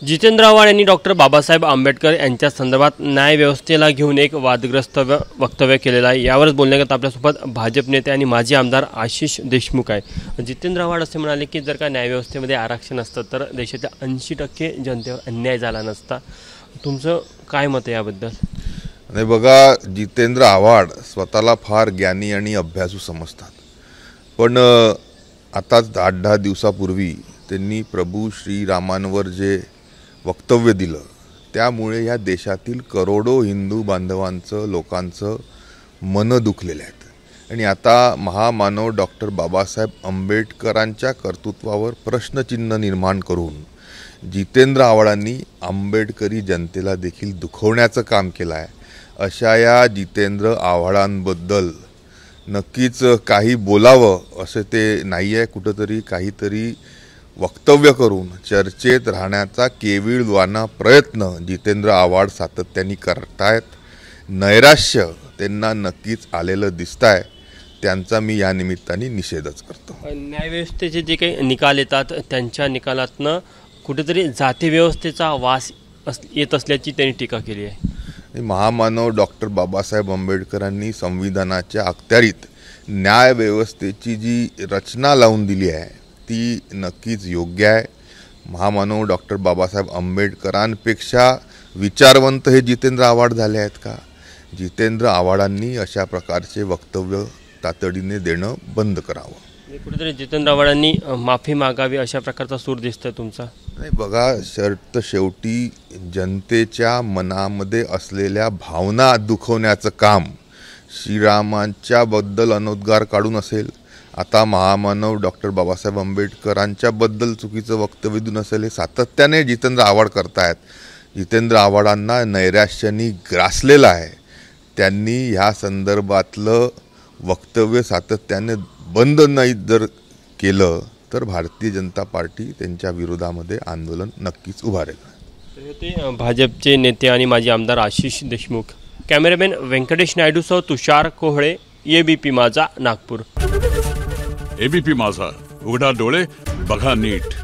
जितेंद्र आव्हाड यांनी डॉक्टर बाबासाहेब आंबेडकर यांच्या संदर्भात न्यायव्यवस्थेला घेऊन एक वादग्रस्त वक्तव्य केलेलं आहे। यावरच बोलण्याकरता आपल्यासोबत भाजप नेते आणि माजी आमदार आशिष देशमुख आहे। जितेंद्र आव्हाड असे म्हणाले की जर का न्यायव्यवस्थेमध्ये आरक्षण असतं तर देशाच्या 80% जनतेवर अन्याय झाला नसता। तुमचं काय मत आहे याबद्दल? नाही बघा, जितेंद्र आव्हाड स्वतःला फार ज्ञानी आणि अभ्यासू समजतात, पण आताच 8-10 दिवसापूर्वी त्यांनी प्रभू श्रीरामांवर जे वक्तव्य दिलं त्यामुळे या देशातील करोडो हिंदू बांधवांचं लोकांचं मन दुखलेले आहेत आणि आता महामानव डॉक्टर बाबासाहेब आंबेडकरांच्या कर्तृत्वावर प्रश्नचिन्ह निर्माण करून जितेंद्र आव्हाडांनी आंबेडकरी जनतेला देखील दुखवण्याचं काम केलं आहे। अशा या जितेंद्र आव्हाडांबद्दल नक्कीच काही बोलावं असं ते नाही आहे। कुठंतरी काहीतरी वक्तव्य करून चर्चेत राहण्याचा केविलवाना प्रयत्न जितेंद्र आव्हाड सातत्याने करतायत। नैराश्य त्यांना नक्कीच आलेलं दिसतंय, त्यांचा मी या निमित्ताने निषेधच करतो। न्यायव्यवस्थेचे जे काही निकाल येतात त्यांच्या निकालातनं कुठेतरी जाती व्यवस्थेचा वास येत असल्याची त्यांनी टीका केली आहे। महामानव डॉक्टर बाबासाहेब आंबेडकरांनी संविधानाच्या अखत्यारीत न्यायव्यवस्थेची जी रचना लावून दिली आहे ती नक्कीच योग्य आहे। महामानव डॉक्टर बाबासाहेब आंबेडकरांपेक्षा विचारवंत हे जितेंद्र आव्हाड झाले आहेत का? जितेंद्र आव्हाडांनी अशा प्रकारचे वक्तव्य तातडीने देणं बंद करावं। कुठेतरी जितेंद्र आव्हाडांनी माफी मागावी अशा प्रकारचा सूर दिसतोय तुमचा? नाही बघा, शेवटी जनतेच्या मनामध्ये असलेल्या भावना दुखवण्याचं काम श्रीरामांच्या बद्दल अनौद्गार काढून असेल, आता महामानव डॉक्टर बाबासाहेब आंबेडकरांच्या बद्दल चुकीचं वक्तव्य देऊन असेल, हे सातत्याने जितेंद्र आव्हाड करतायत। जितेंद्र आव्हाडांना नैराश्याने ग्रासलेलं आहे। त्यांनी ह्या संदर्भातलं वक्तव्य सातत्याने बंद नाही जर केलं तर भारतीय जनता पार्टी त्यांच्या विरोधामध्ये आंदोलन नक्कीच उभारेल। ते भाजपचे नेते आणि माजी आमदार आशिष देशमुख। कॅमेरामॅन व्यंकटेश नायडूसह तुषार कोहळे, एबीपी माझा, नागपूर। एबीपी माझा, उघडा डोळे बघा नीट।